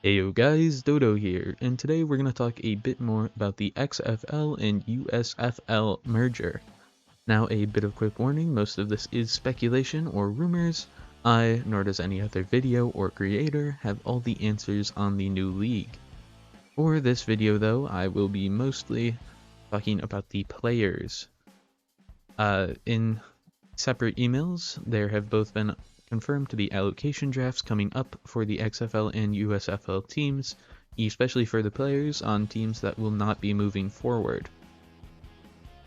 Heyo guys, Dodo here, and today we're going to talk a bit more about the XFL and USFL merger. Now a bit of quick warning, most of this is speculation or rumors. I, nor does any other video or creator, have all the answers on the new league. For this video though, I will be mostly talking about the players. In separate emails, there have both been confirmed to be allocation drafts coming up for the XFL and USFL teams, especially for the players on teams that will not be moving forward.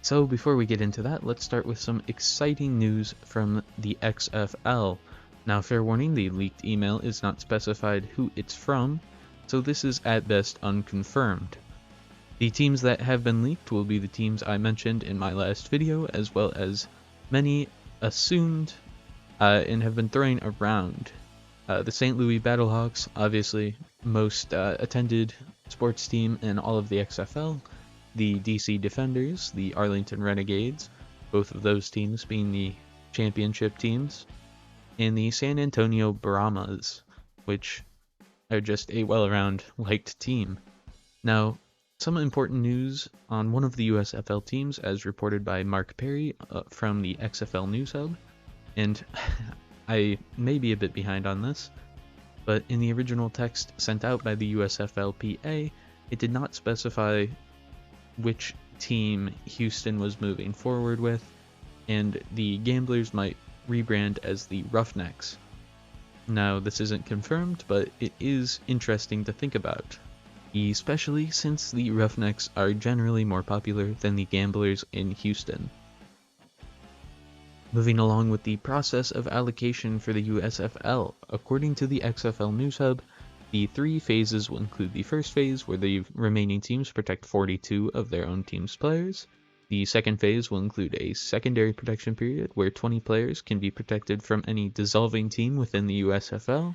So before we get into that, let's start with some exciting news from the XFL. Now fair warning, the leaked email is not specified who it's from, so this is at best unconfirmed. The teams that have been leaked will be the teams I mentioned in my last video, as well as many assumed and have been throwing around. The St. Louis Battlehawks, obviously most attended sports team in all of the XFL, the DC Defenders, the Arlington Renegades, both of those teams being the championship teams, and the San Antonio Brahmas, which are just a well-around liked team. Now, some important news on one of the USFL teams, as reported by Mark Perry from the XFL News Hub, and I may be a bit behind on this, but in the original text sent out by the USFL PA, it did not specify which team Houston was moving forward with, and the Gamblers might rebrand as the Roughnecks. Now, this isn't confirmed, but it is interesting to think about, especially since the Roughnecks are generally more popular than the Gamblers in Houston. Moving along with the process of allocation for the USFL, according to the XFL News Hub, the 3 phases will include the first phase, where the remaining teams protect 42 of their own team's players. The second phase will include a secondary protection period, where 20 players can be protected from any dissolving team within the USFL,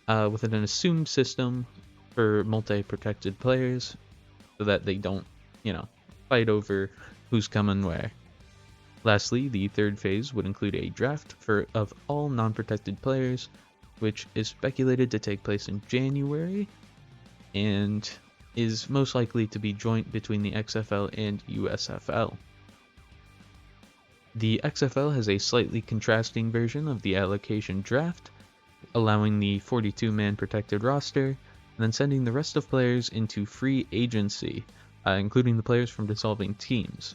with an assumed system for multi-protected players, so that they don't, fight over who's coming where. Lastly, the third phase would include a draft of all non-protected players, which is speculated to take place in January, and is most likely to be joint between the XFL and USFL. The XFL has a slightly contrasting version of the Allocation Draft, allowing the 42-man protected roster, and then sending the rest of players into free agency, including the players from dissolving teams.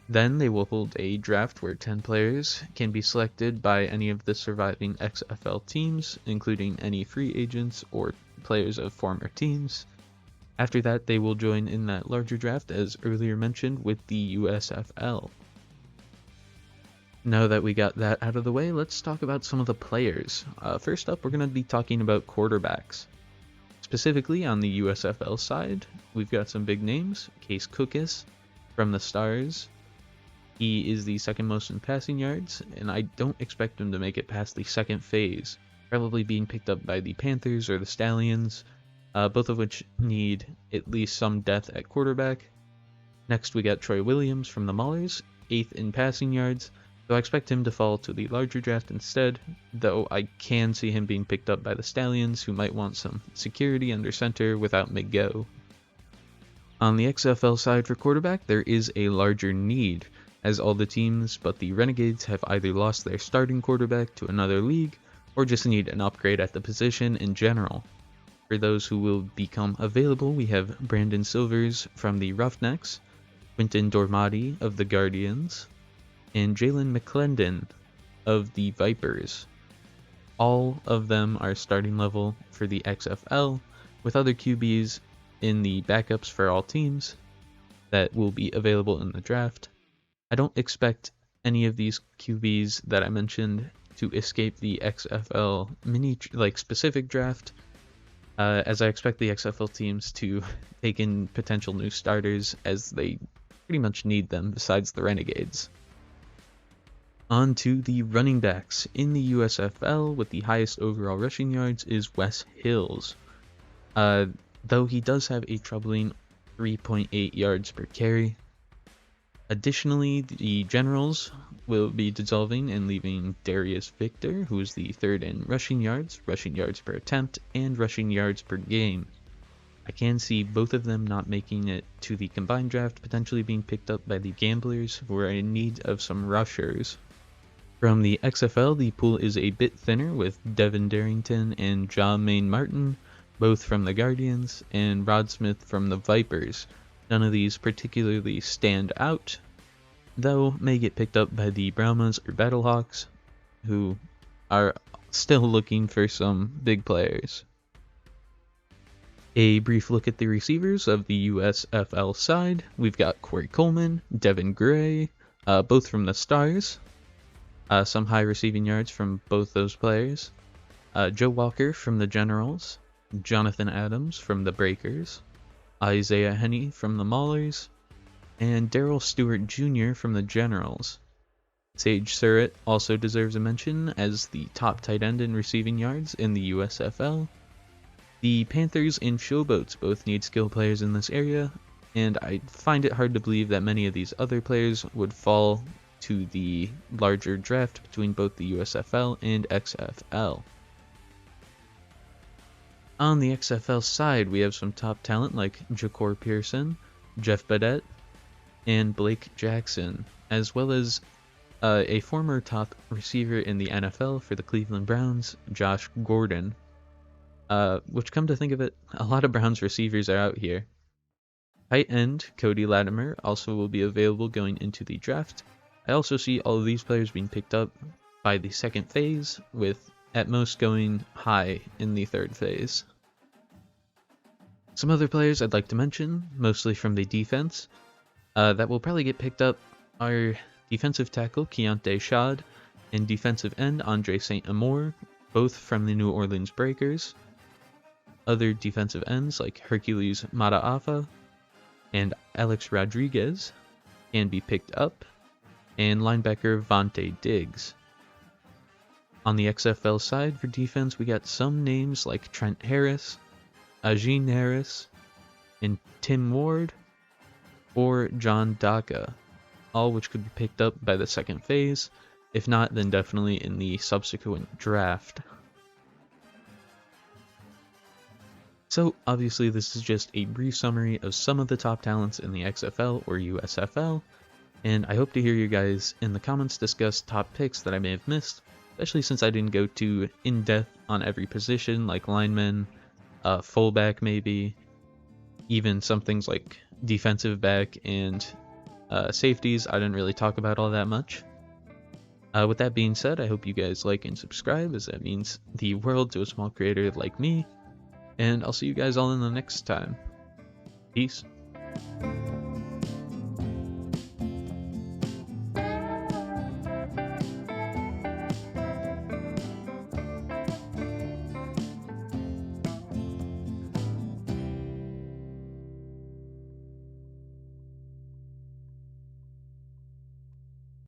Then they will hold a draft where 10 players can be selected by any of the surviving XFL teams, including any free agents or players of former teams. After that, they will join in that larger draft, as earlier mentioned, with the USFL. Now that we got that out of the way, let's talk about some of the players. First up, we're going to be talking about quarterbacks. Specifically on the USFL side, we've got some big names. Case Cookus from the Stars. He is the second most in passing yards, and I don't expect him to make it past the second phase, probably being picked up by the Panthers or the Stallions, both of which need at least some depth at quarterback. Next we got Troy Williams from the Maulers, 8th in passing yards, so I expect him to fall to the larger draft instead, though I can see him being picked up by the Stallions, who might want some security under center without McGo. On the XFL side for quarterback, there is a larger need, as all the teams but the Renegades have either lost their starting quarterback to another league, or just need an upgrade at the position in general. For those who will become available, we have Brandon Silvers from the Roughnecks, Quinton Dormati of the Guardians, and Jalen McClendon of the Vipers. All of them are starting level for the XFL, with other QBs in the backups for all teams that will be available in the draft. I don't expect any of these QBs that I mentioned to escape the XFL specific draft, as I expect the XFL teams to take in potential new starters, as they pretty much need them besides the Renegades. On to the running backs. In the USFL, with the highest overall rushing yards is Wes Hills. Though he does have a troubling 3.8 yards per carry. Additionally, the Generals will be dissolving and leaving Darius Victor, who is the third in rushing yards per attempt, and rushing yards per game. I can see both of them not making it to the combined draft, potentially being picked up by the gamblers who are in need of some rushers. From the XFL, the pool is a bit thinner with Devin Darrington and Jermaine Martin, both from the Guardians, and Rod Smith from the Vipers. None of these particularly stand out, though may get picked up by the Brahmas or Battlehawks, who are still looking for some big players. A brief look at the receivers of the USFL side. We've got Corey Coleman, Devin Gray, both from the Stars. Some high receiving yards from both those players. Joe Walker from the Generals, Jonathan Adams from the Breakers, Isaiah Henney from the Maulers, and Darrell Stewart Jr. from the Generals. Sage Surratt also deserves a mention as the top tight end in receiving yards in the USFL. The Panthers and Showboats both need skill players in this area, and I find it hard to believe that many of these other players would fall to the larger draft between both the USFL and XFL. On the XFL side, we have some top talent like Ja'Cour Pearson, Jeff Badette, and Blake Jackson, as well as a former top receiver in the NFL for the Cleveland Browns, Josh Gordon. Which, come to think of it, a lot of Browns receivers are out here. Tight end Cody Latimer also will be available going into the draft. I also see all of these players being picked up by the second phase, with at most going high in the third phase. Some other players I'd like to mention, mostly from the defense, that will probably get picked up are defensive tackle Keontae Shad and defensive end Andre St. Amour, both from the New Orleans Breakers. Other defensive ends like Hercules Mataafa and Alex Rodriguez can be picked up, and linebacker Vontae Diggs. On the XFL side for defense, we got some names like Trent Harris, Ajin Harris, and Tim Ward, or John Daka, all which could be picked up by the second phase. If not, then definitely in the subsequent draft. So obviously this is just a brief summary of some of the top talents in the XFL or USFL, and I hope to hear you guys in the comments discuss top picks that I may have missed, especially since I didn't go too in-depth on every position like linemen, fullback maybe, even some things like defensive back and safeties I didn't really talk about all that much. With that being said, I hope you guys like and subscribe, as that means the world to a small creator like me, and I'll see you guys all in the next time. Peace.